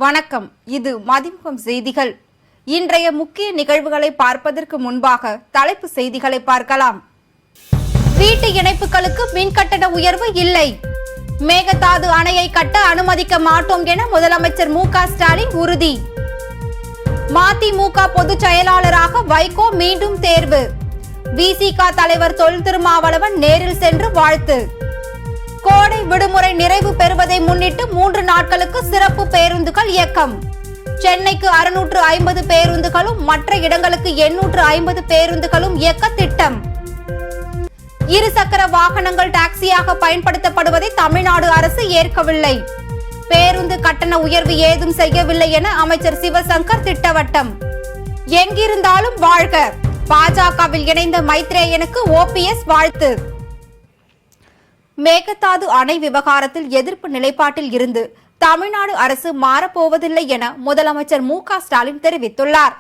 வணக்கம். இது மதிமுகம் செய்திகள். இன்றைய முக்கிய நிகழ்வுகளை பார்ப்பதற்கு முன்பாக தலைப்பு செய்திகளை பார்க்கலாம். வீட்டு இணைப்புகளுக்கு மின் கட்டண உயர்வு இல்லை. மேகதாது அணையை கட்ட அனுமதிக்க மாட்டோம் என முதலமைச்சர் மு.க.ஸ்டாலின் உறுதி. மதிமுக பொதுச் செயலாளராக வைகோ மீண்டும் தேர்வு. விசிக தலைவர் தொல் திருமாவளவன் நேரில் சென்று வாழ்த்து. கோடை விடுமுறை நிறைவு பெறுவதை முன்னிட்டு 3 நாட்களுக்கு சிறப்பு பேருந்துகள் இயக்கம். சென்னைக்கு 650 பேருந்துகளும் மற்ற இடங்களுக்கு 850 பேருந்துகளும் இயக்க திட்டம். இருசக்கர வாகனங்கள் டாக்ஸியாக பயன்படுத்தப்படுவதை தமிழ்நாடு அரசு ஏற்கவில்லை. பேருந்து கட்டண உயர்வு ஏதும் செய்யவில்லை என அமைச்சர் சிவசங்கர் திட்டவட்டம். எங்கிருந்தாலும் வாழ்க. பாஜகவில் இணைந்த மைத்ரேயனுக்கு ஓபிஎஸ் வாழ்த்து. மேகதாது அணை விவகாரத்தில் எதிர்ப்பு நிலைப்பாட்டில் இருந்து தமிழ்நாடு அரசு மாறப்போவதில்லை என முதலமைச்சர் மு.க.ஸ்டாலின் தெரிவித்துள்ளார்.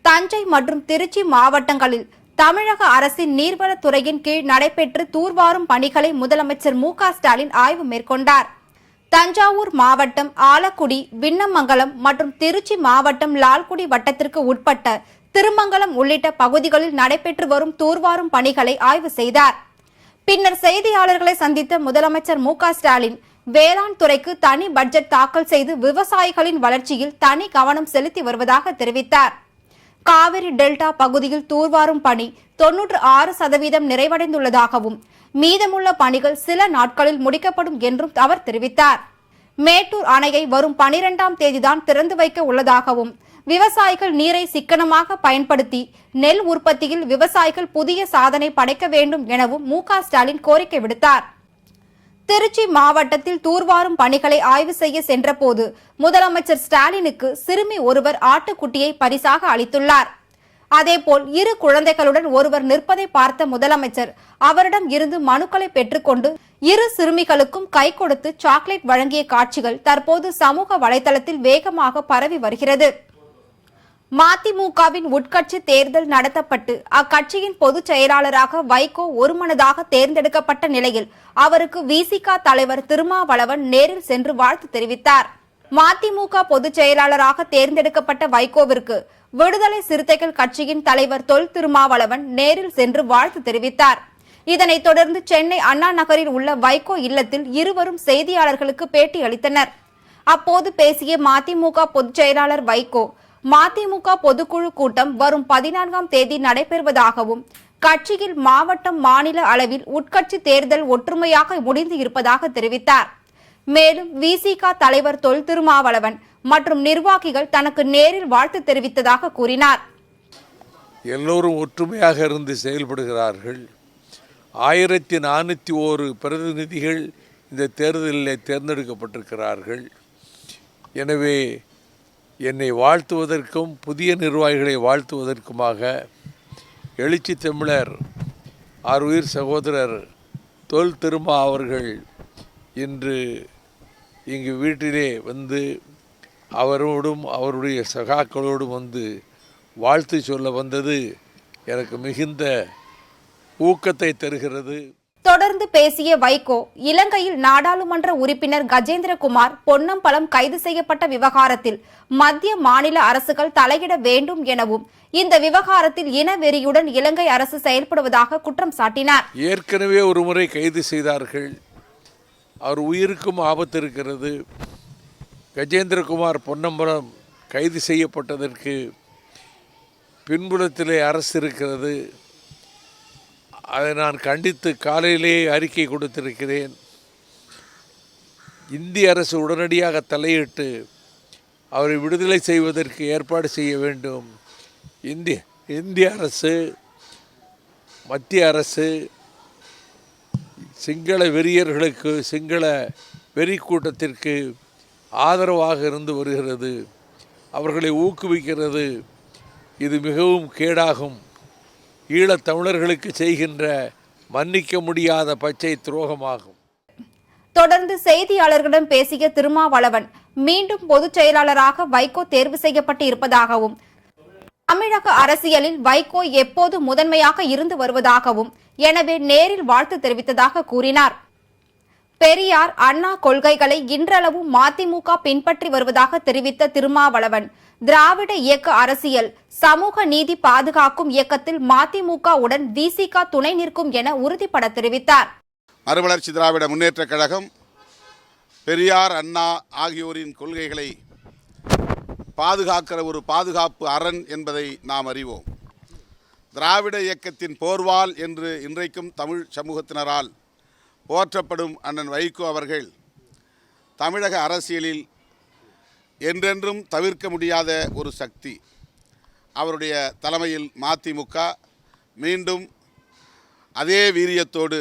தஞ்சை மற்றும் திருச்சி மாவட்டங்களில் தமிழக அரசின் நீர்வளத்துறையின் கீழ் நடைபெற்று தூர்வாரும் பணிகளை முதலமைச்சர் மு.க.ஸ்டாலின் ஆய்வு மேற்கொண்டார். தஞ்சாவூர் மாவட்டம் ஆலக்குடி, விண்ணமங்கலம் மற்றும் திருச்சி மாவட்டம் லால்குடி வட்டத்திற்கு உட்பட்ட திருமங்கலம் உள்ளிட்ட பகுதிகளில் நடைபெற்று வரும் தூர்வாரும் பணிகளை ஆய்வு செய்தார். பின்னர் செய்தியாளர்களை சந்தித்த முதலமைச்சர் மு.க.ஸ்டாலின் வேளாண் துறைக்கு தனி பட்ஜெட் தாக்கல் செய்து விவசாயிகளின் வளர்ச்சியில் தனி கவனம் செலுத்தி வருவதாக தெரிவித்தார். காவிரி டெல்டா பகுதியில் தூர்வாரும் பணி 96% நிறைவடைந்துள்ளதாகவும் மீதமுள்ள பணிகள் சில நாட்களில் முடிக்கப்படும் என்றும் அவர் தெரிவித்தார். மேட்டூர் அணையை வரும் 12ஆம் தேதிதான் திறந்து வைக்க உள்ளதாகவும் விவசாயிகள் நீரை சிக்கனமாக பயன்படுத்தி நெல் உற்பத்தியில் விவசாயிகள் புதிய சாதனை படைக்க வேண்டும் எனவும் மு.க.ஸ்டாலின் கோரிக்கை விடுத்தார். திருச்சி மாவட்டத்தில் தூர்வாரும் பணிகளை ஆய்வு செய்ய சென்றபோது முதலமைச்சர் ஸ்டாலினுக்கு சிறுமி ஒருவர் ஆட்டுக்குட்டியை பரிசாக அளித்துள்ளார். அதேபோல் 2 குழந்தைகளுடன் ஒருவர் நிற்பதை பார்த்த முதலமைச்சர் அவரிடம் இருந்து மனுக்களை பெற்றுக்கொண்டு 2 சிறுமிகளுக்கும் கை கொடுத்து சாக்லேட் வழங்கிய காட்சிகள் தற்போது சமூக வலைதளத்தில் வேகமாக பரவி வருகிறது. மதிமுகவின் உட்கட்சி தேர்தல் நடத்தப்பட்டு அக்கட்சியின் பொதுச் செயலாளராக வைகோ ஒருமனதாக தேர்ந்தெடுக்கப்பட்ட நிலையில் அவருக்கு விசிக தலைவர் திருமாவளவன் நேரில் சென்று வாழ்த்து தெரிவித்தார். மதிமுக பொதுச் செயலாளராக தேர்ந்தெடுக்கப்பட்ட வைகோவிற்கு விடுதலை சிறுத்தைகள் கட்சியின் தலைவர் தொல் திருமாவளவன் நேரில் சென்று வாழ்த்து தெரிவித்தார். இதனைத் தொடர்ந்து சென்னை அண்ணா நகரில் உள்ள வைகோ இல்லத்தில் இருவரும் செய்தியாளர்களுக்கு பேட்டி அளித்தனர். அப்போது பேசிய மதிமுக பொதுச் செயலாளர் வைகோ, மதிமுக பொதுக்குழு கூட்டம் வரும் 14ஆம் தேதி நடைபெறுவதாகவும் கட்சியில் மாவட்டம், மாநில அளவில் உட்கட்சி தேர்தல் ஒற்றுமையாக முடிந்து இருப்பதாக தெரிவித்தார். மேலும் விசிக தலைவர் தொல் திருமாவளவன் மற்றும் நிர்வாகிகள் தனக்கு நேரில் வாழ்த்து தெரிவித்ததாக கூறினார். எல்லோரும் ஒற்றுமையாக இருந்து செயல்படுகிறார்கள். 1401 பிரதிநிதிகள் இந்த தேர்தலில் தேர்ந்தெடுக்கப்பட்டிருக்கிறார்கள். எனவே என்னை வாழ்த்துவதற்கும் புதிய நிர்வாகிகளை வாழ்த்துவதற்குமாக எழுச்சி தமிழர் ஆருயிர் சகோதரர் தொல் திருமா அவர்கள் இன்று இங்கு வீட்டிலே வந்து அவரோடும் அவருடைய சகாக்களோடும் வந்து வாழ்த்து சொல்ல வந்தது எனக்கு மிகுந்த ஊக்கத்தை தருகிறது. தொடர்ந்து பேசிய வைகோ, இலங்கையில் நாடாளுமன்ற உறுப்பினர் கஜேந்திரகுமார் பொன்னம்பலம் கைது செய்யப்பட்ட விவகாரத்தில் மத்திய, மாநில அரசுகள் தலையிட வேண்டும் எனவும் இந்த விவகாரத்தில் இனவெறியுடன் இலங்கை அரசு செயல்படுவதாக குற்றம் சாட்டினார். ஏற்கனவே ஒரு முறை கைது செய்தார்கள். அவர் உயிருக்கும் ஆபத்து இருக்கிறது. கஜேந்திரகுமார் பொன்னம்பலம் கைது செய்யப்பட்டதற்கு பின்புலத்திலே அரசு இருக்கிறது. அதை நான் கண்டித்து காலையிலேயே அறிக்கை கொடுத்திருக்கிறேன். இந்திய அரசு உடனடியாக தலையிட்டு அவரை விடுதலை செய்வதற்கு ஏற்பாடு செய்ய வேண்டும். இந்திய அரசு, மத்திய அரசு சிங்கள வெறியர்களுக்கு, சிங்கள வெறி கூட்டத்திற்கு ஆதரவாக இருந்து வருகிறது. அவர்களை ஊக்குவிக்கிறது. இது மிகவும் கேடாகும். ஈழத் தமிழர்களுக்கு செய்கின்ற மன்னிக்க முடியாத பச்சை துரோகமாகும். தொடர்ந்து செய்தியாளர்களிடம் பேசிய திருமாவளவன் மீண்டும் பொதுச் செயலாளராக வைகோ தேர்வு செய்யப்பட்டு இருப்பதாகவும் தமிழக அரசியலில் வைகோ எப்போது முதன்மையாக இருந்து வருவதாகவும் எனவே நேரில் வாழ்த்து தெரிவித்ததாக கூறினார். பெரியார் அண்ணா கொள்கைகளை இன்றளவும் மதிமுக பின்பற்றி வருவதாக தெரிவித்த திருமாவளவன், திராவிட இயக்க அரசியல் சமூக நீதி பாதுகாக்கும் இயக்கத்தில் மதிமுகவுடன் விசிக துணை நிற்கும் என உறுதிபட தெரிவித்தார். மறுமலர்ச்சி திராவிட முன்னேற்றக் கழகம் பெரியார் அண்ணா ஆகியோரின் கொள்கைகளை பாதுகாக்கிற ஒரு பாதுகாப்பு அரண் என்பதை நாம் அறிவோம். திராவிட இயக்கத்தின் போர்வால் என்று இன்றைக்கும் தமிழ் சமூகத்தினரால் போற்றப்படும் அண்ணன் வைகோ அவர்கள் தமிழக அரசியலில் என்றென்றும் தவிர்க்க முடியாத ஒரு சக்தி. அவருடைய தலைமையில் மதிமுக மீண்டும் அதே வீரியத்தோடு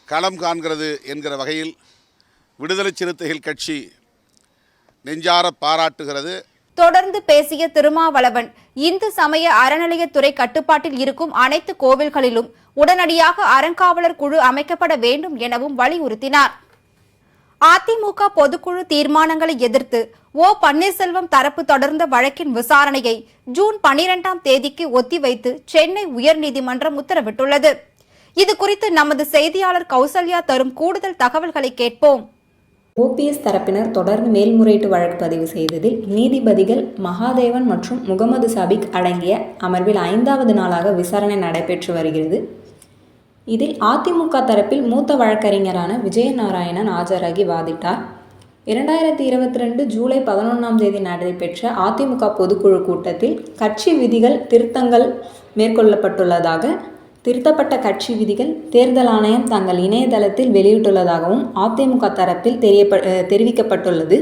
களம் காண்கிறது என்கிற வகையில் விடுதலை சிறுத்தைகள் கட்சி நெஞ்சார பாராட்டுகிறது. தொடர்ந்து பேசிய திருமாவளவன், இந்து சமய அறநிலையத்துறை கட்டுப்பாட்டில் இருக்கும் அனைத்து கோவில்களிலும் உடனடியாக அறங்காவலர் குழு அமைக்கப்பட வேண்டும் எனவும் வலியுறுத்தினார். அதிமுக பொதுக்குழு தீர்மானங்களை எதிர்த்து ஓ பன்னீர்செல்வம் தரப்பு தொடர்ந்த வழக்கின் விசாரணையை ஜூன் 12ஆம் தேதிக்கு ஒத்திவைத்து சென்னை உயர்நீதிமன்றம் உத்தரவிட்டுள்ளது. இதுகுறித்து நமது செய்தியாளர் கௌசல்யா தரும் கூடுதல் தகவல்களை கேட்போம். ஓபிஎஸ் தரப்பினர் தொடர்ந்து மேல்முறையீட்டு வழக்கு பதிவு செய்ததில் நீதிபதிகள் மகாதேவன் மற்றும் முகமது சபிக் அடங்கிய அமர்வில் 5வது நாளாக விசாரணை நடைபெற்று வருகிறது. இதில் அதிமுக தரப்பில் மூத்த வழக்கறிஞரான விஜயநாராயணன் ஆஜராகி வாதிட்டார். 2022 ஜூலை 11ஆம் தேதி நடைபெற்ற அதிமுக பொதுக்குழு கூட்டத்தில் கட்சி விதிகள் திருத்தங்கள் மேற்கொள்ளப்பட்டுள்ளதாக, திருத்தப்பட்ட கட்சி விதிகள் தேர்தல் ஆணையம் தங்கள் இணையதளத்தில் வெளியிட்டுள்ளதாகவும் அதிமுக தரப்பில் தெரிவிக்கப்பட்டுள்ளது.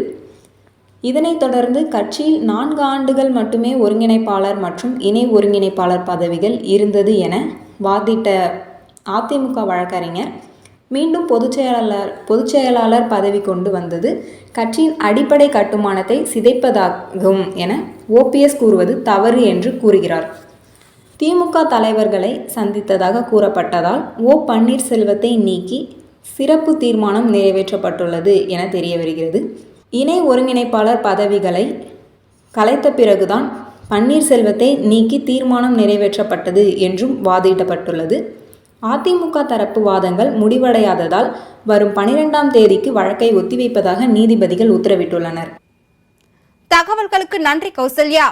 இதனைத் தொடர்ந்து கட்சியில் 4 ஆண்டுகள் மட்டுமே ஒருங்கிணைப்பாளர் மற்றும் இணை ஒருங்கிணைப்பாளர் பதவிகள் இருந்தது என வாதிட்ட அதிமுக வழக்கறிஞர் மீண்டும் பொதுச் செயலாளர் பதவி கொண்டு வந்தது கட்சியின் அடிப்படை கட்டுமானத்தை சிதைப்பதாகும் என ஓபிஎஸ் கூறுவது தவறு என்று கூறுகிறார். திமுக தலைவர்களை சந்தித்ததாக கூறப்பட்டதால் ஓ பன்னீர்செல்வத்தை நீக்கி சிறப்பு தீர்மானம் நிறைவேற்றப்பட்டுள்ளது என தெரிய வருகிறது. இணை ஒருங்கிணைப்பாளர் பதவிகளை கலைத்த பிறகுதான் பன்னீர்செல்வத்தை நீக்கி தீர்மானம் நிறைவேற்றப்பட்டது என்றும் வாதிடப்பட்டுள்ளது. அதிமுக தரப்பு வாதங்கள் முடிவடையாததால் வரும் 12ஆம் தேதிக்கு வழக்கை ஒத்திவைப்பதாக நீதிபதிகள் உத்தரவிட்டுள்ளனர். தகவல்களுக்கு நன்றி கௌசல்யா.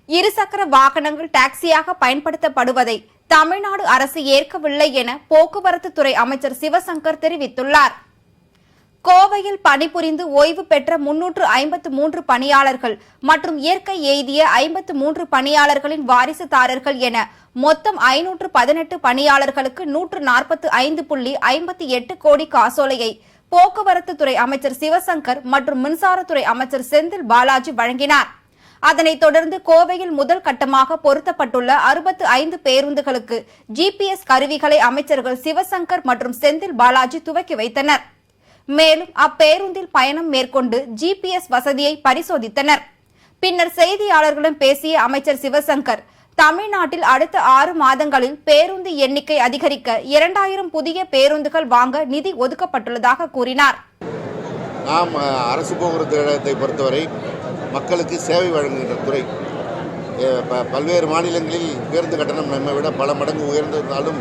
இருசக்கர வாகனங்கள் டாக்ஸியாக பயன்படுத்தப்படுவதை தமிழ்நாடு அரசு ஏற்கவில்லை என போக்குவரத்து துறை அமைச்சர் சிவசங்கர் தெரிவித்துள்ளார். கோவையில் பணிபுரிந்து ஓய்வு பெற்ற 353 பணியாளர்கள் மற்றும் இயற்கை எய்திய 53 பணியாளர்களின் வாரிசுதாரர்கள் என மொத்தம் 518 பணியாளர்களுக்கு 145.58 கோடி காசோலையை போக்குவரத்து துறை அமைச்சர் சிவசங்கர் மற்றும் மின்சாரத்துறை அமைச்சர் செந்தில் பாலாஜி வழங்கினார். அதனைத் தொடர்ந்து கோவையில் முதல் கட்டமாக பொருத்தப்பட்டுள்ள 65 பேருந்துகளுக்கு ஜிபிஎஸ் கருவிகளை அமைச்சர்கள் சிவசங்கர் மற்றும் செந்தில் பாலாஜி துவக்கி வைத்தனர். மேலும் அப்பேருந்தில் பயணம் மேற்கொண்டு ஜிபிஎஸ் வசதியை பரிசோதித்தனர். பின்னர் செய்தியாளர்களிடம் பேசிய அமைச்சர் சிவசங்கர், தமிழ்நாட்டில் அடுத்த 6 மாதங்களில் பேருந்து எண்ணிக்கை அதிகரிக்க 2000 புதிய பேருந்துகள் வாங்க நிதி ஒதுக்கப்பட்டுள்ளதாக கூறினார். நாம் அரசு போக்குவரத்தை பொறுத்தவரை மக்களுக்கு சேவை வழங்குகின்ற துறை. பல்வேறு மாநிலங்களில் பேருந்து கட்டணம் நம்மை விட பல மடங்கு உயர்ந்திருந்தாலும்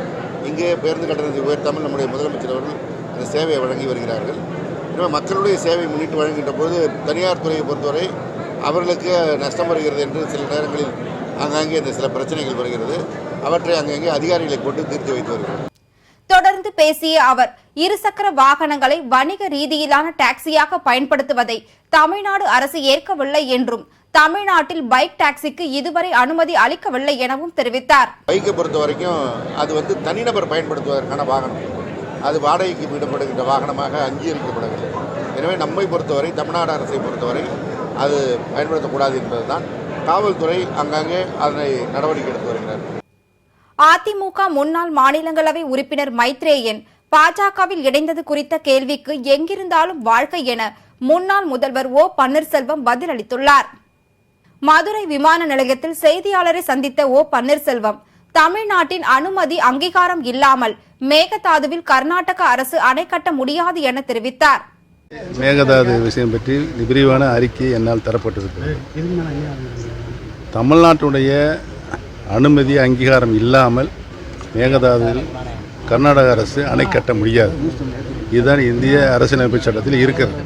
இங்கே பேருந்து கட்டணத்தை உயர்த்தாமல் நம்முடைய முதலமைச்சர் அவர்கள் அந்த சேவையை வழங்கி வருகிறார்கள். எனவே மக்களுடைய சேவை முன்னிட்டு வழங்குகின்ற போது தனியார் துறையை பொறுத்தவரை அவர்களுக்கு நஷ்டம் வருகிறது என்று சில நேரங்களில் ஆங்காங்கே இந்த சில பிரச்சனைகள் வருகிறது. அவற்றை அங்கங்கே அதிகாரிகளை கொண்டு தீர்த்து வைத்து வருகிறார்கள். தொடர்ந்து பேசிய அவர், இருசக்கர வாகனங்களை வணிக ரீதியிலான டாக்ஸியாக பயன்படுத்துவதை தமிழ்நாடு அரசு ஏற்கவில்லை என்றும் தமிழ்நாட்டில் பைக் டாக்ஸிக்கு இதுவரை அனுமதி அளிக்கவில்லை எனவும் தெரிவித்தார். பைக்கை பொறுத்த வரைக்கும் அது தனிநபர் பயன்படுத்துவதற்கான வாகனம், அது வாடகைக்கு விடப்படுகின்ற வாகனமாக அங்கீகரிக்கப்படவில்லை. எனவே நம்மை பொறுத்தவரை, தமிழ்நாடு அரசை பொறுத்தவரை அது பயன்படுத்தக்கூடாது என்பதுதான். காவல்துறை அங்கங்கே அதனை நடவடிக்கை எடுத்து வருகிறார். அதிமுக முன்னாள் மாநிலங்களவை உறுப்பினர் மைத்ரேயன் பாஜகவில் இணைந்தது குறித்த கேள்விக்கு எங்கிருந்தாலும் வாழ்க்கை என முன்னாள் முதல்வர் ஓ பன்னீர்செல்வம் பதிலளித்துள்ளார். மதுரை விமான நிலையத்தில் செய்தியாளரை சந்தித்த ஓ பன்னீர்செல்வம், தமிழ்நாட்டின் அனுமதி அங்கீகாரம் இல்லாமல் மேகதாதுவில் கர்நாடக அரசு அணை கட்ட முடியாது என தெரிவித்தார். மேகதாது விஷயம் பற்றி விரிவான அறிக்கை என்னால் தரப்பட்டிருக்கிறது. தமிழ்நாட்டுடைய அனுமதி அங்கீகாரம் இல்லாமல் மேகதாதுவில் கர்நாடக அரசு அணை கட்ட முடியாது. இதுதான் இந்திய அரசியலமைப்பு சட்டத்தில் இருக்கிறது.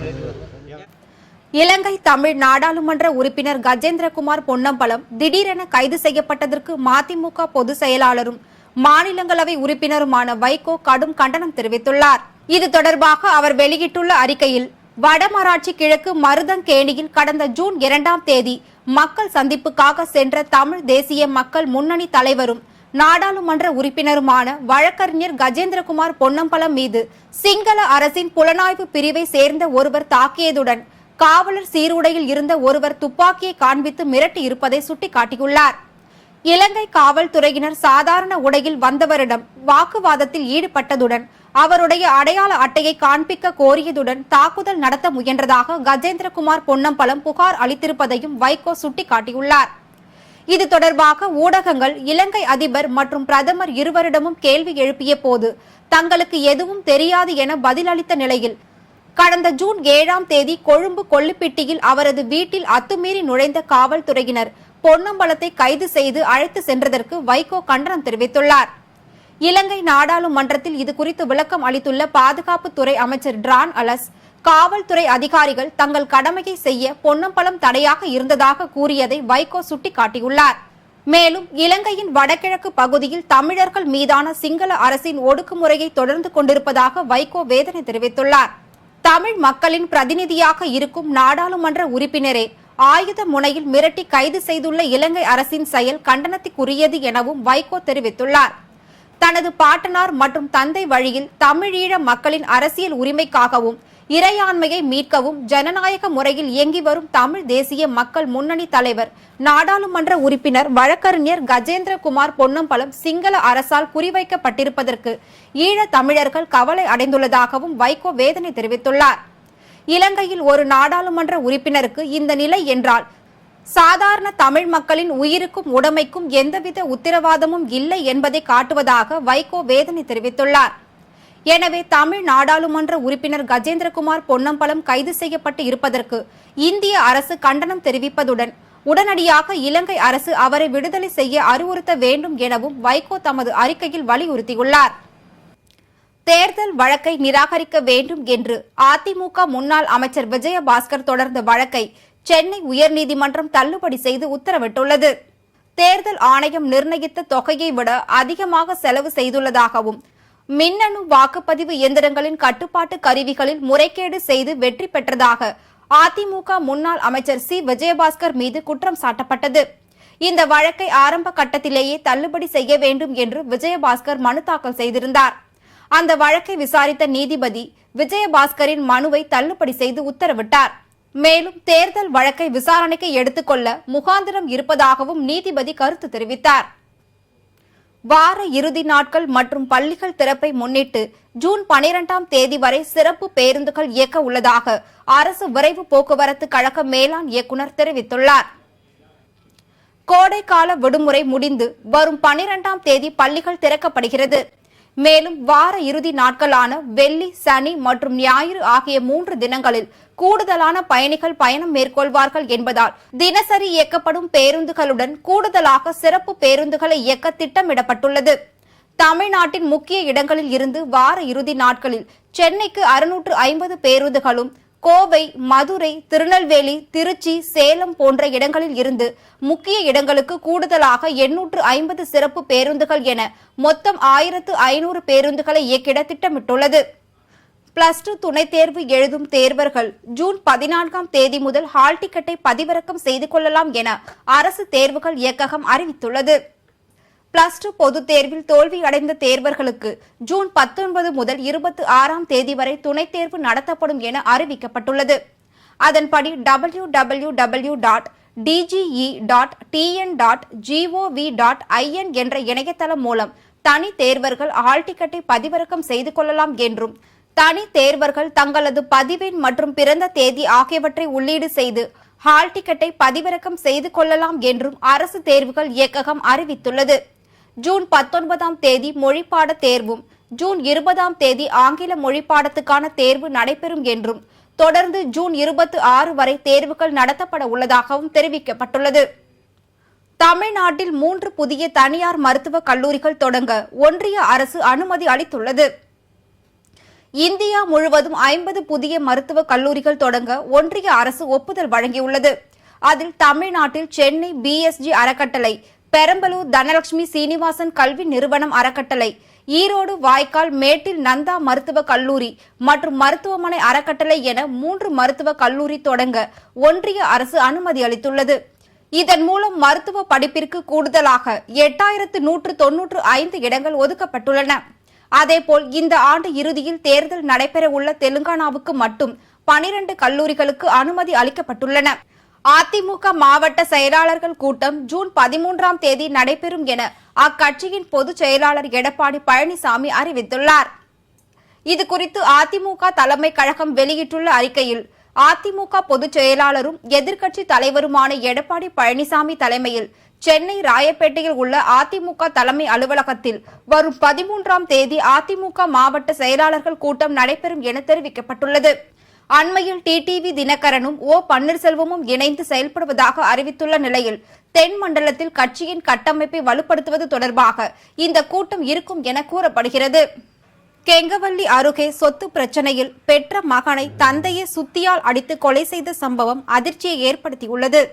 இலங்கை தமிழ் நாடாளுமன்ற உறுப்பினர் கஜேந்திரகுமார் பொன்னம்பலம் திடீரென கைது செய்யப்பட்டதற்கு மதிமுக பொதுச் செயலாளரும் மாநிலங்களவை உறுப்பினருமான வைகோ கடும் கண்டனம் தெரிவித்துள்ளார். இது தொடர்பாக அவர் வெளியிட்டுள்ள அறிக்கையில், வடமராட்சி கிழக்கு மருதங்கேணியில் கடந்த ஜூன் 2ஆம் தேதி மக்கள் சந்திப்புக்காக சென்ற தமிழ் தேசிய மக்கள் முன்னணி தலைவரும் நாடாளுமன்ற உறுப்பினருமான வழக்கறிஞர் கஜேந்திரகுமார் பொன்னம்பலம் மீது சிங்கள அரசின் புலனாய்வு பிரிவை சேர்ந்த ஒருவர் தாக்கியதுடன் காவலர் சீருடையில் இருந்த ஒருவர் துப்பாக்கியை காண்பித்து மிரட்டி இருப்பதை சுட்டிக்காட்டியுள்ளார். இலங்கை காவல்துறையினர் சாதாரண உடையில் வந்தவரிடம் வாக்குவாதத்தில் ஈடுபட்டதுடன் அவருடைய அடையாள அட்டையை காண்பிக்க கோரியதுடன் தாக்குதல் நடத்த முயன்றதாக கஜேந்திரகுமார் பொன்னம்பலம் புகார் அளித்திருப்பதையும் வைகோ சுட்டிக்காட்டியுள்ளார். இது தொடர்பாக ஊடகங்கள் இலங்கை அதிபர் மற்றும் பிரதமர் இருவரிடமும் கேள்வி எழுப்பிய போது தங்களுக்கு எதுவும் தெரியாது என பதிலளித்த நிலையில், கடந்த ஜூன் 7ஆம் தேதி கொழும்பு கொள்ளுப்பிட்டியில் அவரது வீட்டில் அத்துமீறி நுழைந்த காவல்துறையினர் பொன்னம்பலத்தை கைது செய்து அழைத்து சென்றதற்கு வைகோ கண்டனம் தெரிவித்துள்ளார். இலங்கை நாடாளுமன்றத்தில் இதுகுறித்து விளக்கம் அளித்துள்ள பாதுகாப்புத்துறை அமைச்சர் டிரான் அலஸ், காவல்துறை அதிகாரிகள் தங்கள் கடமையை செய்ய பொன்னம்பலம் தடையாக இருந்ததாக கூறியதை வைகோ சுட்டிக்காட்டியுள்ளார். மேலும் இலங்கையின் வடகிழக்கு பகுதியில் தமிழர்கள் மீதான சிங்கள அரசின் ஒடுக்குமுறையை தொடர்ந்து கொண்டிருப்பதாக வைகோ வேதனை தெரிவித்துள்ளார். தமிழ் மக்களின் பிரதிநிதியாக இருக்கும் நாடாளுமன்ற உறுப்பினரே ஆயுத முனையில் மிரட்டி கைது செய்துள்ள இலங்கை அரசின் செயல் கண்டனத்துக்குரியது எனவும் வைகோ தெரிவித்துள்ளார். தனது பாட்டனார் மற்றும் தந்தை வழியில் தமிழீழ மக்களின் அரசியல் உரிமைக்காகவும் இறையாண்மையை மீட்கவும் ஜனநாயக முறையில் இயங்கி வரும் தமிழ் தேசிய மக்கள் முன்னணி தலைவர் நாடாளுமன்ற உறுப்பினர் வழக்கறிஞர் கஜேந்திரகுமார் பொன்னம்பலம் சிங்கள அரசால் குறிவைக்கப்பட்டிருப்பதற்கு ஈழத் தமிழர்கள் கவலை அடைந்துள்ளதாகவும் வைகோ வேதனை தெரிவித்துள்ளார். இலங்கையில் ஒரு நாடாளுமன்ற உறுப்பினருக்கு இந்த நிலை என்றால் சாதாரண தமிழ் மக்களின் உயிருக்கும் உடைமைக்கும் எந்தவித உத்தரவாதமும் இல்லை என்பதை காட்டுவதாக வைகோ வேதனை தெரிவித்துள்ளார். எனவே தமிழ் நாடாளுமன்ற உறுப்பினர் கஜேந்திரகுமார் பொன்னம்பலம் கைது செய்யப்பட்டு இருப்பதற்கு இந்திய அரசு கண்டனம் தெரிவிப்பதுடன் உடனடியாக இலங்கை அரசு அவரை விடுதலை செய்ய அறிவுறுத்த வேண்டும் எனவும் வைகோ தமது அறிக்கையில் வலியுறுத்தியுள்ளார். தேர்தல் வழக்கை நிராகரிக்க வேண்டும் என்று அதிமுக முன்னாள் அமைச்சர் விஜயபாஸ்கர் தொடர்ந்த வழக்கை சென்னை உயர்நீதிமன்றம் தள்ளுபடி செய்து உத்தரவிட்டுள்ளது. தேர்தல் ஆணையம் நிர்ணயித்த தொகையை விட அதிகமாக செலவு செய்துள்ளதாகவும் மின்னணு வாக்குப்பதிவு இயந்திரங்களின் கட்டுப்பாட்டு கருவிகளில் முறைகேடு செய்து வெற்றி பெற்றதாக அதிமுக முன்னாள் அமைச்சர் சி விஜயபாஸ்கர் மீது குற்றம் சாட்டப்பட்டது. இந்த வழக்கை ஆரம்ப கட்டத்திலேயே தள்ளுபடி செய்ய வேண்டும் என்று விஜயபாஸ்கர் மனு தாக்கல் செய்திருந்தார். அந்த வழக்கை விசாரித்த நீதிபதி விஜயபாஸ்கரின் மனுவை தள்ளுபடி செய்து உத்தரவிட்டார். மேலும் தேர்தல் வழக்கை விசாரணைக்கு எடுத்துக்கொள்ள முகாந்திரம் இருப்பதாகவும் நீதிபதி கருத்து தெரிவித்தார். வார இறுதி நாட்கள் மற்றும் பள்ளிகள் திறப்பை முன்னிட்டு ஜூன் 12ஆம் தேதி வரை சிறப்பு பேருந்துகள் இயக்க உள்ளதாக அரசு விரைவு போக்குவரத்து கழக மேலாண் இயக்குநர் தெரிவித்துள்ளார். கோடைக்கால விடுமுறை முடிந்து வரும் 12ஆம் தேதி பள்ளிகள் திறக்கப்படுகிறது. மேலும் வார இறுதி நாட்களான வெள்ளி, சனி மற்றும் ஞாயிறு ஆகிய 3 தினங்களில் கூடுதலான பயணிகள் பயணம் மேற்கொள்வார்கள் என்பதால் தினசரி இயக்கப்படும் பேருந்துகளுடன் கூடுதலாக சிறப்பு பேருந்துகளை இயக்க திட்டமிடப்பட்டுள்ளது. தமிழ்நாட்டின் முக்கிய இடங்களில் இருந்து வார இறுதி நாட்களில் சென்னைக்கு 650 பேருந்துகளும், கோவை, மதுரை, திருநெல்வேலி, திருச்சி, சேலம் போன்ற இடங்களில் இருந்து முக்கிய இடங்களுக்கு கூடுதலாக 850 சிறப்பு பேருந்துகள் என மொத்தம் 1500 பேருந்துகளை இயக்கிட திட்டமிட்டுள்ளது. +2 துணைத் தேர்வு எழுதும் தேர்வர்கள் ஜூன் 14ஆம் தேதி முதல் ஹால் டிக்கெட்டை பதிவிறக்கம் செய்து கொள்ளலாம் என அரசு தேர்வுகள் இயக்ககம் அறிவித்துள்ளது. +2 பொதுத் தேர்வில் தோல்வியடைந்த தேர்வர்களுக்கு ஜூன் 19 முதல் 26ஆம் தேதி வரை துணைத் தேர்வு நடத்தப்படும் என அறிவிக்கப்பட்டுள்ளது. அதன்படி www.dge.tn.gov.in என்ற இணையதளம் மூலம் தனி தேர்வர்கள் ஹால் டிக்கெட்டை பதிவிறக்கம் செய்து கொள்ளலாம் என்றும், தனி தேர்வர்கள் தங்களது பதிவெண் மற்றும் பிறந்த தேதி ஆகியவற்றை உள்ளீடு செய்து ஹால் டிக்கெட்டை பதிவிறக்கம் செய்து கொள்ளலாம் என்றும் அரசு தேர்வுகள் இயக்ககம் அறிவித்துள்ளது. ஜூன் 19ஆம் தேதி மொழிப்பாட தேர்வும், ஜூன் 20ஆம் தேதி ஆங்கில மொழிப்பாடத்துக்கான தேர்வு நடைபெறும் என்றும், தொடர்ந்து ஜூன் 26 வரை தேர்வுகள் நடத்தப்பட உள்ளதாகவும் தெரிவிக்கப்பட்டுள்ளது. தமிழ்நாட்டில் 3 புதிய தனியார் மருத்துவக் கல்லூரிகள் தொடங்க ஒன்றிய அரசு அனுமதி அளித்துள்ளது. இந்தியா முழுவதும் 50 புதிய மருத்துவக் கல்லூரிகள் தொடங்க ஒன்றிய அரசு ஒப்புதல் வழங்கியுள்ளது. அதில் தமிழ்நாட்டில் சென்னை BSG அறக்கட்டளை, பெரம்பலூர் தனலட்சுமி சீனிவாசன் கல்வி நிறுவனம் அறக்கட்டளை, ஈரோடு வாய்க்கால் மேட்டில் நந்தா மருத்துவக் கல்லூரி மற்றும் மருத்துவமனை அறக்கட்டளை என 3 மருத்துவக் கல்லூரி தொடங்க ஒன்றிய அரசு அனுமதி அளித்துள்ளது. இதன் மூலம் மருத்துவ படிப்பிற்கு கூடுதலாக 8195 இடங்கள் ஒதுக்கப்பட்டுள்ளன. அதேபோல் இந்த ஆண்டு இறுதியில் தேர்தல் நடைபெறவுள்ள தெலுங்கானாவுக்கு மட்டும் 12 கல்லூரிகளுக்கு அனுமதி அளிக்கப்பட்டுள்ளன. அதிமுக மாவட்ட செயலாளர்கள் கூட்டம் ஜூன் 13ஆம் தேதி நடைபெறும் என அக்கட்சியின் பொதுச் செயலாளர் எடப்பாடி பழனிசாமி அறிவித்துள்ளார். இதுகுறித்து அதிமுக தலைமை கழகம் வெளியிட்டுள்ள அறிக்கையில், அதிமுக பொதுச் செயலாளரும் எதிர்க்கட்சி தலைவருமான எடப்பாடி பழனிசாமி தலைமையில் சென்னை ராயப்பேட்டையில் உள்ள அதிமுக தலைமை அலுவலகத்தில் வரும் 13ஆம் தேதி அதிமுக மாவட்ட செயலாளர்கள் கூட்டம் நடைபெறும் என தெரிவிக்கப்பட்டுள்ளது. அண்மையில் டிடிவி தினகரனும் ஓ பன்னீர்செல்வமும் இணைந்து செயல்படுவதாக அறிவித்துள்ள நிலையில் தென் மண்டலத்தில் கட்சியின் கட்டமைப்பை வலுப்படுத்துவது தொடர்பாக இந்த கூட்டம் இருக்கும் என கூறப்படுகிறது. கெங்கவல்லி அருகே சொத்து பிரச்சனையில் பெற்ற மகனை தந்தையை சுத்தியால் அடித்து கொலை செய்த சம்பவம் அதிர்ச்சியை ஏற்படுத்தியுள்ளது.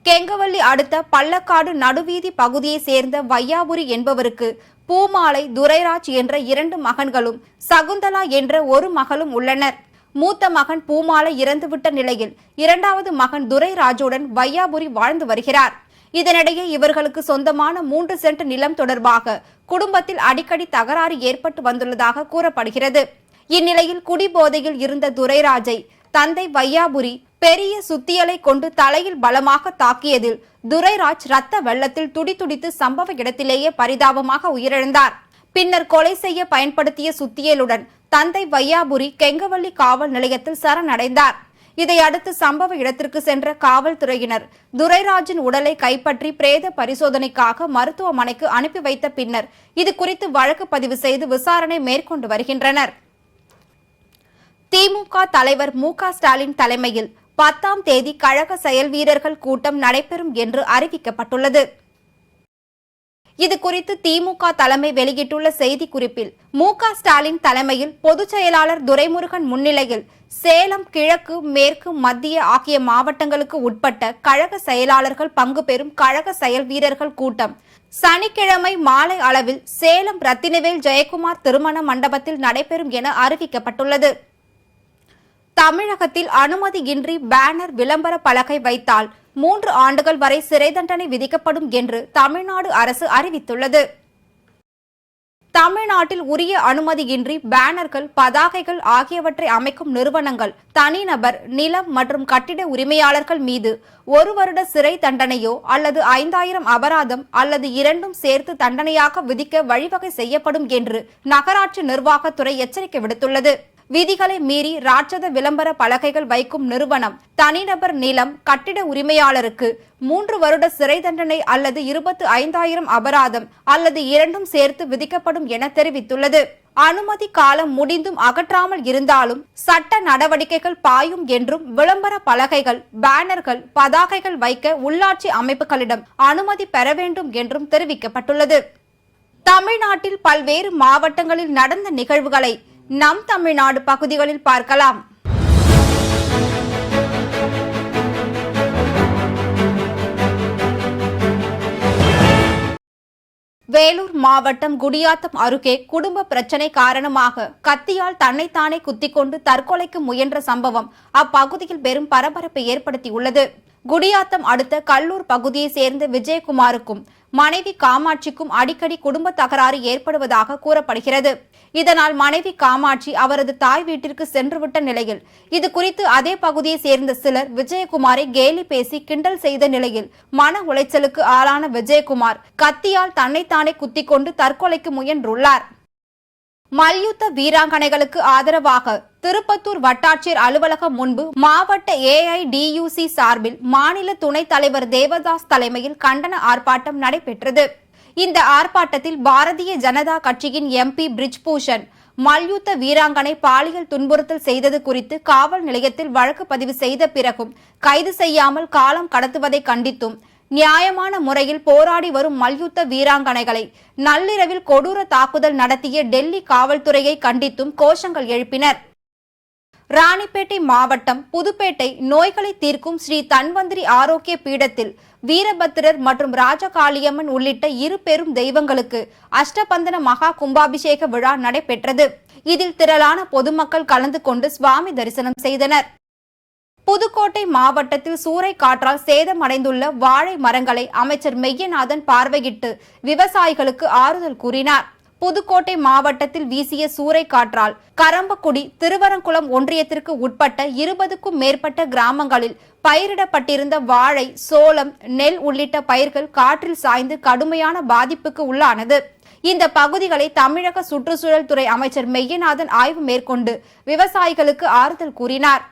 கெங்கவல்லி அடுத்த பள்ளக்காடு நடுவீதி பகுதியை சேர்ந்த வையாபுரி என்பவருக்கு பூமாலை, துரைராஜ் என்ற 2 மகன்களும் சகுந்தலா என்ற 1 மகளும் உள்ளனர். மூத்த மகன் பூமாலை இறந்துவிட்ட நிலையில் 2வது மகன் துரைராஜுடன் வையாபுரி வாழ்ந்து வருகிறார். இதனிடையே இவர்களுக்கு சொந்தமான 3 சென்ட் நிலம் தொடர்பாக குடும்பத்தில் அடிக்கடி தகராறு ஏற்பட்டு வந்துள்ளதாக கூறப்படுகிறது. இந்நிலையில் குடிபோதையில் இருந்த துரைராஜை தந்தை வையாபுரி பெரிய சுத்தியலை கொண்டு தலையில் பலமாக தாக்கியதில் துரைராஜ் ரத்த வெள்ளத்தில் துடிதுடித்து சம்பவ இடத்திலேயே பரிதாபமாக உயிரிழந்தார். பின்னர் கொலை செய்ய பயன்படுத்திய சுத்தியலுடன் தந்தை வையாபுரி கெங்கவல்லி காவல் நிலையத்தில் சரணடைந்தார். இதையடுத்து சம்பவ இடத்திற்கு சென்ற காவல்துறையினர் துரைராஜின் உடலை கைப்பற்றி பிரேத பரிசோதனைக்காக மருத்துவமனைக்கு அனுப்பி வைத்த பின்னர் இதுகுறித்து வழக்கு பதிவு செய்து விசாரணை மேற்கொண்டு வருகின்றனர். திமுக தலைவர் மு.க. ஸ்டாலின் தலைமையில் 10ஆம் தேதி கழக செயல் வீரர்கள் கூட்டம் நடைபெறும் என்று அறிவிக்கப்பட்டுள்ளது. இதுகுறித்து திமுக தலைமை வெளியிட்டுள்ள செய்திக்குறிப்பில், மு.க. ஸ்டாலின் தலைமையில் பொதுச் செயலாளர் துரைமுருகன் முன்னிலையில் சேலம் கிழக்கு, மேற்கு, மத்திய ஆகிய மாவட்டங்களுக்கு உட்பட்ட கழக செயலாளர்கள் பங்கு பெறும் கழக செயல் வீரர்கள் கூட்டம் சனிக்கிழமை மாலை அளவில் சேலம் ரத்தினவேல் ஜெயக்குமார் திருமண மண்டபத்தில் நடைபெறும் என அறிவிக்கப்பட்டுள்ளது. தமிழகத்தில் அனுமதியின்றி பேனர், விளம்பர பலகை வைத்தால் 3 ஆண்டுகள் வரை சிறை தண்டனை விதிக்கப்படும் என்று தமிழ்நாடு அரசு அறிவித்துள்ளது. தமிழ்நாட்டில் உரிய அனுமதியின்றி பேனர்கள், பதாகைகள் ஆகியவற்றை அமைக்கும் நிறுவனங்கள், தனிநபர், நிலம் மற்றும் கட்டிட உரிமையாளர்கள் மீது 1 வருட சிறை தண்டனையோ அல்லது 5000 அபராதம் அல்லது இரண்டும் சேர்த்து தண்டனையாக விதிக்க வழிவகை செய்யப்படும் என்று நகராட்சி நிர்வாகத்துறை எச்சரிக்கை விடுத்துள்ளது. விதிகளை மீறி ராட்சத விளம்பர பலகைகள் வைக்கும் நிறுவனம், தனிநபர், நிலம், கட்டிட உரிமையாளருக்கு 3 வருட சிறை தண்டனை அல்லது 25,000 அபராதம் அல்லது இரண்டும் சேர்த்து விதிக்கப்படும் என தெரிவித்துள்ளது. அனுமதி காலம் முடிந்தும் அகற்றாமல் இருந்தாலும் சட்ட நடவடிக்கைகள் பாயும் என்றும், விளம்பர பலகைகள், பேனர்கள், பதாகைகள் வைக்க உள்ளாட்சி அமைப்புகளிடம் அனுமதி பெற வேண்டும் என்றும் தெரிவிக்கப்பட்டுள்ளது. தமிழ்நாட்டில் பல்வேறு மாவட்டங்களில் நடந்த நிகழ்வுகளை நம் தமிழ்நாடு பகுதிகளில் பார்க்கலாம். வேலூர் மாவட்டம் குடியாத்தம் அருகே குடும்ப பிரச்சனை காரணமாக கத்தியால் தன்னைத்தானே குத்திக்கொண்டு தற்கொலைக்கு முயன்ற சம்பவம் அப்பகுதியில் பெரும் பரபரப்பை ஏற்படுத்தியுள்ளது. குடியாத்தம் அடுத்த கல்லூர் பகுதியை சேர்ந்த விஜயகுமாருக்கும் மனைவி காமாட்சிக்கும் அடிக்கடி குடும்ப தகராறு ஏற்படுவதாக கூறப்படுகிறது. இதனால் மனைவி காமாட்சி அவரது தாய் வீட்டிற்கு சென்றுவிட்ட நிலையில் இது குறித்து அதே பகுதியை சேர்ந்த சிலர் விஜயகுமாரை கேலி பேசி கிண்டல் செய்த நிலையில் மன உளைச்சலுக்கு ஆளான விஜயகுமார் கத்தியால் தன்னைத்தானே குத்திக்கொண்டு தற்கொலைக்கு முயன்றுள்ளார். மல்யுத்த வீராங்கனைகளுக்கு ஆதரவாக திருப்பத்தூர் வட்டாட்சியர் அலுவலகம் முன்பு மாவட்ட AIDUC சார்பில் மாநில துணைத் தலைவர் தேவதாஸ் தலைமையில் கண்டன ஆர்ப்பாட்டம் நடைபெற்றது. இந்த ஆர்ப்பாட்டத்தில் பாரதிய ஜனதா கட்சியின் MP பிரிஜ்பூஷன் மல்யுத்த வீராங்கனை பாலியல் துன்புறுத்தல் செய்தது குறித்து காவல் நிலையத்தில் வழக்கு பதிவு செய்த பிறகும் கைது செய்யாமல் காலம் கடத்துவதை கண்டித்தும், நியாயமான முறையில் போராடி வரும் மல்யுத்த வீராங்கனைகளை நள்ளிரவில் கொடூர தாக்குதல் நடத்திய டெல்லி காவல்துறையை கண்டித்தும் கோஷங்கள் எழுப்பினர். ராணிப்பேட்டை மாவட்டம் புதுப்பேட்டை நோய்களை தீர்க்கும் ஸ்ரீ தன்வந்திரி ஆரோக்கிய பீடத்தில் வீரபத்திரர் மற்றும் ராஜகாளியம்மன் உள்ளிட்ட 2 பெரும் தெய்வங்களுக்கு அஷ்டபந்தன மகா கும்பாபிஷேக விழா நடைபெற்றது. இதில் திரளான பொதுமக்கள் கலந்து கொண்டு சுவாமி தரிசனம் செய்தனர். புதுக்கோட்டை மாவட்டத்தில் சூறை காற்றால் சேதமடைந்துள்ள வாழை மரங்களை அமைச்சர் மெய்யநாதன் பார்வையிட்டு விவசாயிகளுக்கு ஆறுதல் கூறினார். புதுக்கோட்டை மாவட்டத்தில் வீசிய சூறை காற்றால் கரம்பக்குடி திருவரங்குளம் ஒன்றியத்திற்கு உட்பட்ட 20க்கும் மேற்பட்ட கிராமங்களில் பயிரிடப்பட்டிருந்த வாழை, சோளம், நெல் உள்ளிட்ட பயிர்கள் காற்றில் சாய்ந்து கடுமையான பாதிப்புக்கு உள்ளானது. இந்த பகுதிகளை தமிழக சுற்றுச்சூழல் துறை அமைச்சர் மெய்யநாதன் ஆய்வு மேற்கொண்டு விவசாயிகளுக்கு ஆறுதல் கூறினார்.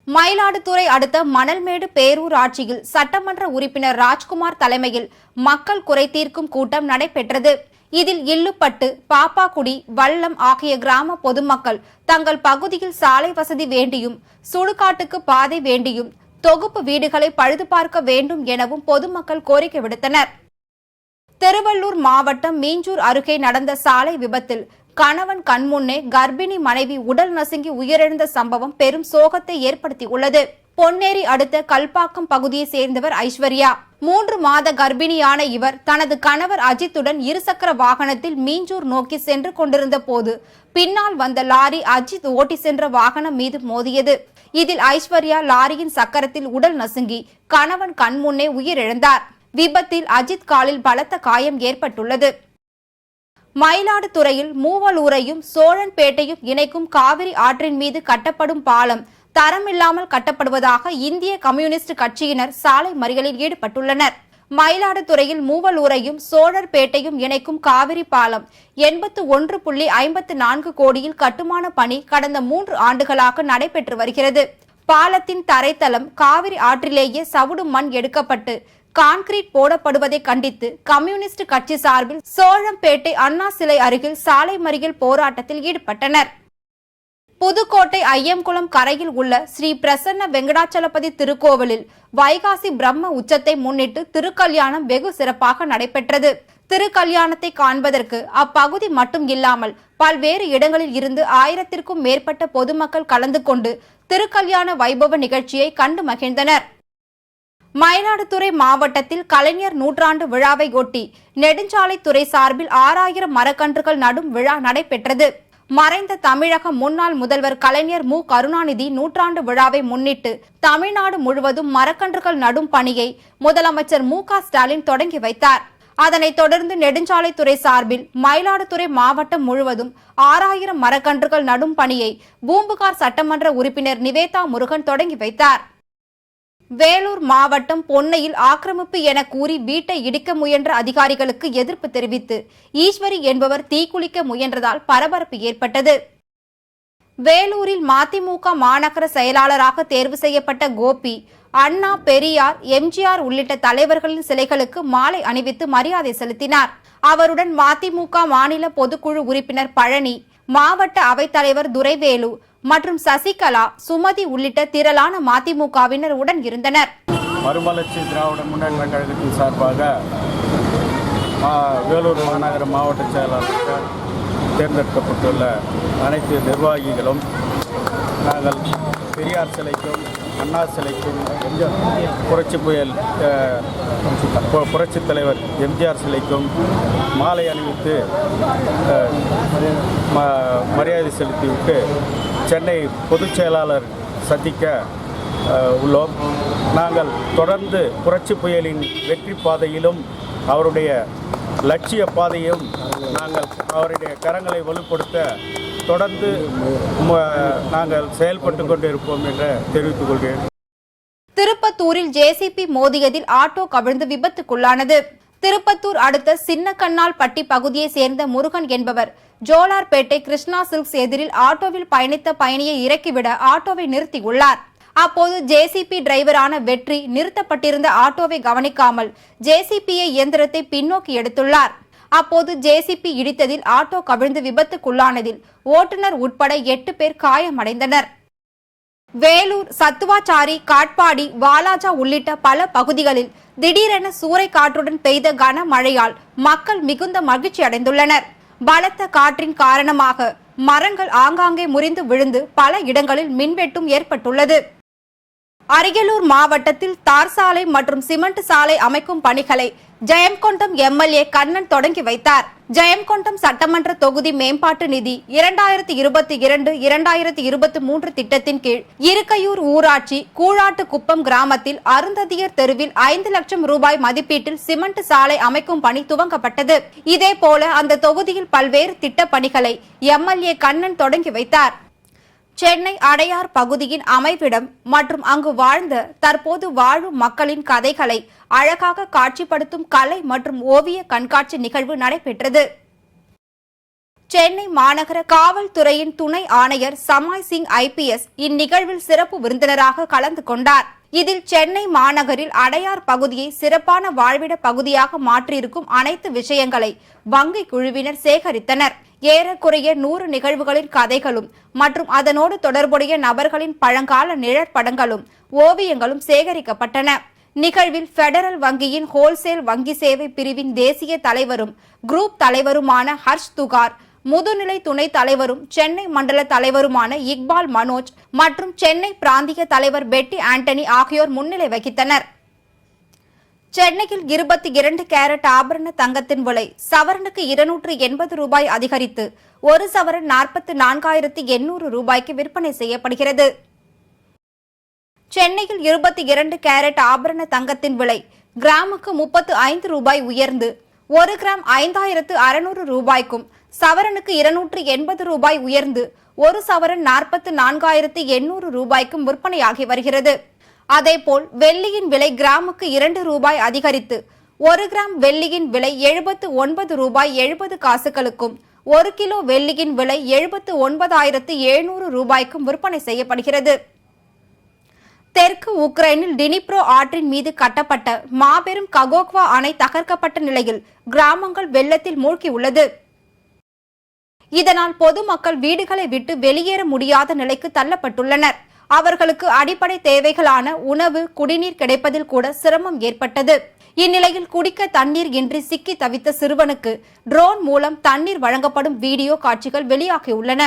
மயிலாடுதுறை அடுத்த மணல்மேடு பேரூராட்சியில் சட்டமன்ற உறுப்பினர் ராஜ்குமார் தலைமையில் மக்கள் குறை தீர்க்கும் கூட்டம் நடைபெற்றது. இதில் இல்லுப்பட்டு, பாப்பாக்குடி, வல்லம் ஆகிய கிராம பொதுமக்கள் தங்கள் பகுதியில் சாலை வசதி வேண்டியும், சுடுகாட்டுக்கு பாதை வேண்டியும், தொகுப்பு வீடுகளை பழுது பார்க்க வேண்டும் எனவும் பொதுமக்கள் கோரிக்கை விடுத்தனர். திருவள்ளூர் மாவட்டம் மீஞ்சூர் அருகே நடந்த சாலை விபத்தில் கணவன் கண்முன்னே கர்ப்பிணி மனைவி உடல் நசுங்கி உயிரிழந்த சம்பவம் பெரும் சோகத்தை ஏற்படுத்தியுள்ளது. பொன்னேரி அடுத்த கல்பாக்கம் பகுதியை சேர்ந்தவர் ஐஸ்வர்யா. 3 மாத கர்ப்பிணியான இவர் தனது கணவர் அஜித்துடன் இருசக்கர வாகனத்தில் மீஞ்சூர் நோக்கி சென்று கொண்டிருந்த போது பின்னால் வந்த லாரி அஜித் ஓட்டி சென்ற வாகனம் மீது மோதியது. இதில் ஐஸ்வர்யா லாரியின் சக்கரத்தில் உடல் நசுங்கி கணவன் கண்முன்னே உயிரிழந்தார். விபத்தில் அஜித் காலில் பலத்த காயம் ஏற்பட்டுள்ளது. மயிலாடுதுறையில் மூவலூரையும் சோழன்பேட்டையும் இணைக்கும் காவிரி ஆற்றின் மீது கட்டப்படும் பாலம் தரமில்லாமல் கட்டப்படுவதாக இந்திய கம்யூனிஸ்ட் கட்சியினர் சாலை மறியலில் ஈடுபட்டுள்ளனர். மயிலாடுதுறையில் மூவலூரையும் சோழன்பேட்டையும் இணைக்கும் காவிரி பாலம் 81.54 கோடியில் கட்டுமான பணி கடந்த 3 ஆண்டுகளாக நடைபெற்று வருகிறது. பாலத்தின் தரைத்தளம் காவிரி ஆற்றிலேயே சவுடு மண் எடுக்கப்பட்டு கான்கிரீட் போடப்படுவதை கண்டித்து கம்யூனிஸ்ட் கட்சி சார்பில் சோழம்பேட்டை அண்ணா சிலை அருகில் சாலை மறியல் போராட்டத்தில் ஈடுபட்டனர். புதுக்கோட்டை ஐயம்குளம் கரையில் உள்ள ஸ்ரீ பிரசன்ன வெங்கடாச்சலபதி திருக்கோவிலில் வைகாசி பிரம்ம உச்சத்தை முன்னிட்டு திருக்கல்யாணம் வெகு சிறப்பாக நடைபெற்றது. திருக்கல்யாணத்தை காண்பதற்கு அப்பகுதி மட்டும் இல்லாமல் பல்வேறு இடங்களில் இருந்து 1000த்திற்கும் மேற்பட்ட பொதுமக்கள் கலந்து கொண்டு திருக்கல்யாண வைபவ நிகழ்ச்சியை கண்டு மகிழ்ந்தனர். மயிலாடுதுறை மாவட்டத்தில் கலைஞர் நூற்றாண்டு விழாவை ஒட்டி நெடுஞ்சாலைத்துறை சார்பில் 6000 மரக்கன்றுகள் நடும் விழா நடைபெற்றது. மறைந்த தமிழக முன்னாள் முதல்வர் கலைஞர் மு. கருணாநிதி நூற்றாண்டு விழாவை முன்னிட்டு தமிழ்நாடு முழுவதும் மரக்கன்றுகள் நடும் பணியை முதலமைச்சர் மு. ஸ்டாலின் தொடங்கி வைத்தார். அதனைத் தொடர்ந்து நெடுஞ்சாலைத்துறை சார்பில் மயிலாடுதுறை மாவட்டம் முழுவதும் 6000 மரக்கன்றுகள் நடும் பணியை பூம்புகார் சட்டமன்ற உறுப்பினர் நிவேதா முருகன் தொடங்கி வைத்தார். வேலூர் மாவட்டம் பொன்னையில் ஆக்கிரமிப்பு என கூறி வீட்டை இடிக்க முயன்ற அதிகாரிகளுக்கு எதிர்ப்பு தெரிவித்து ஈஸ்வரி என்பவர் தீக்குளிக்க முயன்றதால் பரபரப்பு ஏற்பட்டது. வேலூரில் மதிமுக மாநகர செயலாளராக தேர்வு செய்யப்பட்ட கோபி அண்ணா, பெரியார், எம்ஜிஆர் உள்ளிட்ட தலைவர்களின் சிலைகளுக்கு மாலை அணிவித்து மரியாதை செலுத்தினார். அவருடன் மதிமுக மாநில பொதுக்குழு உறுப்பினர் பழனி, மாவட்ட அவைத்தலைவர் துரைவேலு மற்றும் சசிகலா, சுமதி உள்ளிட்ட திரளான மதிமுகவினர் உடன் இருந்தனர். மறுமலர்ச்சி திராவிட முன்னேற்ற கழகத்தின் சார்பாக வேலூர் மாநகர மாவட்ட செயலாளராக தேர்ந்தெடுக்கப்பட்டுள்ள அனைத்து நிர்வாகிகளும் நாங்கள் பெரியார் சிலைக்கும், அண்ணா சிலைக்கும், புரட்சித் தலைவர் எம்ஜிஆர் சிலைக்கும் மாலை அணிவித்து மரியாதை செலுத்திவிட்டு சென்னை பொதுச் செயலாளர் சந்திக்க உள்ளோம். நாங்கள் தொடர்ந்து புரட்சி புயலின் வெற்றி பாதையிலும் அவருடைய லட்சிய பாதையும் நாங்கள் அவருடைய கரங்களை வலுப்படுத்த தொடர்ந்து நாங்கள் செயல்பட்டு கொண்டிருப்போம் என்று தெரிவித்துக் கொள்கிறேன். திருப்பத்தூரில் ஜேசிபி மோதியதில் ஆட்டோ கவிழ்ந்து விபத்துக்குள்ளானது. திருப்பத்தூர் அடுத்த சின்னக்கண்ணால் பட்டி பகுதியை சேர்ந்த முருகன் என்பவர் ஜோலார்பேட்டை கிருஷ்ணா சில்க்ஸ் எதிரில் ஆட்டோவில் பயணித்த பயணியை இறக்கிவிட ஆட்டோவை நிறுத்தியுள்ளார். அப்போது ஜேசிபி டிரைவரான வெற்றி நிறுத்தப்பட்டிருந்த ஆட்டோவை கவனிக்காமல் ஜேசிபியை இயந்திரத்தை பின்னோக்கி எடுத்துள்ளார். அப்போது ஜேசிபி இடித்ததில் ஆட்டோ கவிழ்ந்து விபத்துக்குள்ளானதில் ஓட்டுநர் உட்பட 8 பேர் காயமடைந்தனர். வேலூர், சத்துவாச்சாரி, காட்பாடி, வாலாஜா உள்ளிட்ட பல பகுதிகளில் திடீரென சூறைக்காற்றுடன் பெய்த கனமழையால் மக்கள் மிகுந்த மகிழ்ச்சி அடைந்துள்ளனர். பலத்த காற்றின் காரணமாக மரங்கள் ஆங்காங்கே முறிந்து விழுந்து பல இடங்களில் மின்வெட்டும் ஏற்பட்டுள்ளது. அரியலூர் மாவட்டத்தில் தார் சாலை மற்றும் சிமெண்ட் சாலை அமைக்கும் பணிகளை ஜெயங்கொண்டம் எம்எல்ஏ கண்ணன் தொடங்கி வைத்தார். ஜெயங்கொண்டம் சட்டமன்ற தொகுதி மேம்பாட்டு நிதி 2022-2023 திட்டத்தின் கீழ் இருக்கையூர் ஊராட்சி கூழாட்டுக்குப்பம் கிராமத்தில் அருந்ததியர் தெருவில் 5 லட்சம் ரூபாய் மதிப்பீட்டில் சிமெண்ட் சாலை அமைக்கும் பணி துவங்கப்பட்டது. இதேபோல அந்த தொகுதியில் பல்வேறு திட்ட பணிகளை எம்எல்ஏ கண்ணன் தொடங்கி வைத்தார். சென்னை அடையார் பகுதியின் அமைவிடம் மற்றும் அங்கு வாழ்ந்த தற்போது வாழும் மக்களின் கதைகளை அழகாக காட்சிப்படுத்தும் கலை மற்றும் ஓவிய கண்காட்சி நிகழ்வு நடைபெற்றது. சென்னை மாநகர காவல்துறையின் துணை ஆணையர் சமாய் சிங் IPS இந்நிகழ்வில் சிறப்பு விருந்தினராக கலந்து கொண்டார். இதில் சென்னை மாநகரில் அடையார் பகுதியை சிறப்பான வாழ்விட பகுதியாக மாற்றியிருக்கும் அனைத்து விஷயங்களை வங்கி குழுவினர் சேகரித்தனர். ஏறக்குறைய 100 நிகழ்வுகளின் கதைகளும் மற்றும் அதனோடு தொடர்புடைய நபர்களின் பழங்கால நிழற்படங்களும் ஓவியங்களும் சேகரிக்கப்பட்டன. நிகழ்வில் பெடரல் வங்கியின் ஹோல்சேல் வங்கி சேவை பிரிவின் தேசிய தலைவரும் குரூப் தலைவருமான ஹர்ஷ் துகார், முதுநிலை துணைத் தலைவரும் சென்னை மண்டல தலைவருமான இக்பால் மனோஜ் மற்றும் சென்னை பிராந்திய தலைவர் பெட்டி ஆண்டனி ஆகியோர் முன்னிலை வகித்தனர். சென்னையில் 22 கேரட் ஆபரண தங்கத்தின் விலை சவரனுக்கு 280 ரூபாய் அதிகரித்து ஒரு சவரன் 44,800 ரூபாய்க்கு விற்பனை செய்யப்படுகிறது. சென்னையில் 22 கேரட் ஆபரண தங்கத்தின் விலை கிராமுக்கு 35 ரூபாய் உயர்ந்து 1 கிராம் 5,600 ரூபாய்க்கும், சவரனுக்கு 280 ரூபாய் உயர்ந்து ஒரு சவரன் 44,800 ரூபாய்க்கும் விற்பனையாகி வருகிறது. அதேபோல் வெள்ளியின் விலை கிராமுக்கு 2 ரூபாய் அதிகரித்து 1 கிராம் வெள்ளியின் விலை 79 ரூபாய் 70 காசுகளுக்கும், 1 கிலோ வெள்ளியின் விலை 79,700 ரூபாய்க்கும் விற்பனை செய்யப்படுகிறது. தெற்கு உக்ரைனில் டினிப்ரோ ஆற்றின் மீது கட்டப்பட்ட மாபெரும் ககோக்வா அணை தகர்க்கப்பட்ட நிலையில் கிராமங்கள் வெள்ளத்தில் மூழ்கியுள்ளது. இதனால் பொதுமக்கள் வீடுகளை விட்டு வெளியேற முடியாத நிலைக்கு தள்ளப்பட்டுள்ளனர். அவர்களுக்கு அடிப்படை தேவைகளான உணவு, குடிநீர் கிடைப்பதில் கூட சிரமம் ஏற்பட்டது. இந்நிலையில் குடிக்க தண்ணீர் இன்றி சிக்கி தவித்த சிறுவனுக்கு ட்ரோன் மூலம் தண்ணீர் வழங்கப்படும் வீடியோ காட்சிகள் வெளியாகியுள்ளன.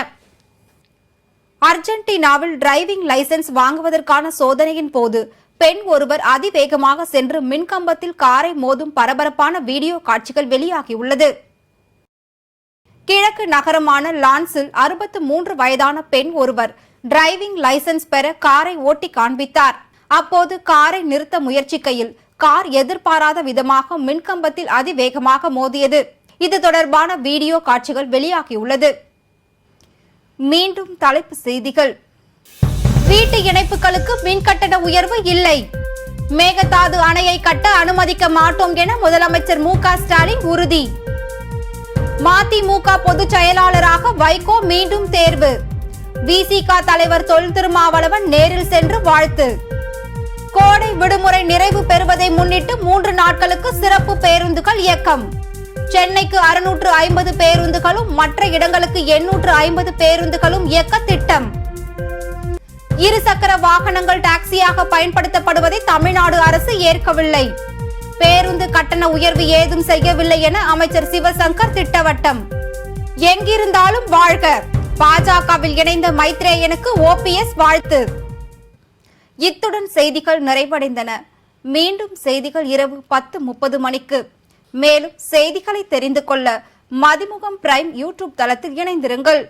அர்ஜென்டினாவில் டிரைவிங் லைசென்ஸ் வாங்குவதற்கான சோதனையின் போது பெண் ஒருவர் அதிவேகமாக சென்று மின்கம்பத்தில் காரை மோதும் பரபரப்பான வீடியோ காட்சிகள் வெளியாகியுள்ளது. கிழக்கு நகரமான லான்ஸில் 63 வயதான பெண் ஒருவர் டிரைவிங் லைசென்ஸ் பெற காரை ஓட்டி காண்பித்தார். அப்போது காரை நிறுத்த முயற்சிக்கையில் கார் எதிர்பாராத விதமாக மின்கம்பத்தில் அதிவேகமாக மோதியது. இது தொடர்பான வீடியோ காட்சிகள் வெளியாகியுள்ளது. மீண்டும் தலைப்புச் செய்திகள். வீட்டு இணைப்புகளுக்கு மின் கட்டண உயர்வு இல்லை. மேகதாது அணையை கட்ட அனுமதிக்க மாட்டோம் என முதலமைச்சர் மு.க. ஸ்டாலின் உறுதி. மதிமுக பொதுச் செயலாளராக வைகோ மீண்டும் தேர்வு. விசிக தலைவர் தொல் திருமாவளவன் நேரில் சென்று வாழ்த்து. கோடை விடுமுறை நிறைவு பெறுவதை முன்னிட்டு 3 நாட்களுக்கு சிறப்பு பேருந்துகள் இயக்கம். சென்னைக்கு 650 பேருந்துகளும் மற்ற இடங்களுக்கு 850 பேருந்துகளும் இயக்க திட்டம். இருசக்கர வாகனங்கள் டாக்ஸியாக பயன்படுத்தப்படுவதை தமிழ்நாடு அரசு ஏற்கவில்லை. பேருந்து கட்டண உயர்வு ஏதும் செய்யவில்லை என அமைச்சர் சிவசங்கர் திட்டவட்டம். எங்கிருந்தாலும் வாழ்க. பாஜகவில் இணைந்த மைத்ரேயனுக்கு OPS வாழ்த்து. இத்துடன் செய்திகள் நிறைவடைந்தன. மீண்டும் செய்திகள் இரவு 10:30 மணிக்கு. மேலும் செய்திகளை தெரிந்து கொள்ள மதிமுகம் பிரைம் யூடியூப் தளத்தில் இணைந்திருங்கள்.